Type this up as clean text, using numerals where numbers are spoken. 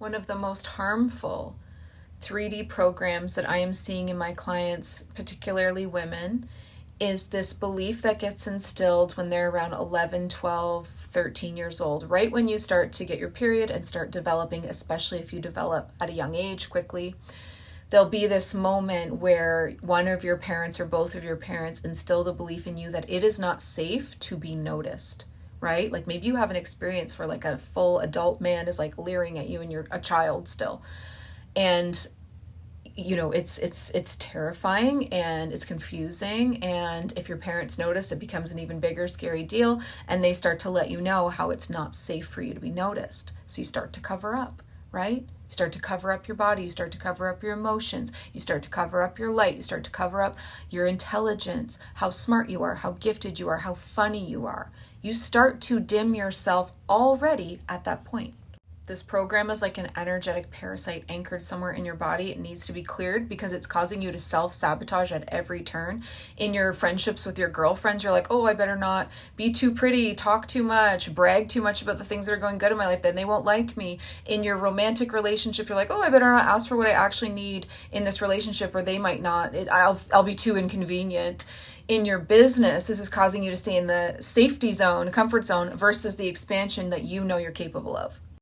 One of the most harmful 3D programs that I am seeing in my clients, particularly women, is this belief that gets instilled when they're around 11, 12, 13 years old, right when you start to get your period and start developing, especially if you develop at a young age quickly. There'll be this moment where one of your parents or both of your parents instill the belief in you that it is not safe to be noticed, right? Like maybe you have an experience where like a full adult man is like leering at you and you're a child still. And you know, it's terrifying and it's confusing, and if your parents notice, it becomes an even bigger scary deal, and they start to let you know how it's not safe for you to be noticed. So you start to cover up, right? You start to cover up your body, you start to cover up your emotions, you start to cover up your light, you start to cover up your intelligence, how smart you are, how gifted you are, how funny you are. You start to dim yourself already at that point. This program is like an energetic parasite anchored somewhere in your body. It needs to be cleared because it's causing you to self-sabotage at every turn. In your friendships with your girlfriends, you're like, oh, I better not be too pretty, talk too much, brag too much about the things that are going good in my life, then they won't like me. In your romantic relationship, you're like, oh, I better not ask for what I actually need in this relationship, or they might not. I'll be too inconvenient. In your business, this is causing you to stay in the safety zone, comfort zone, versus the expansion that you know you're capable of.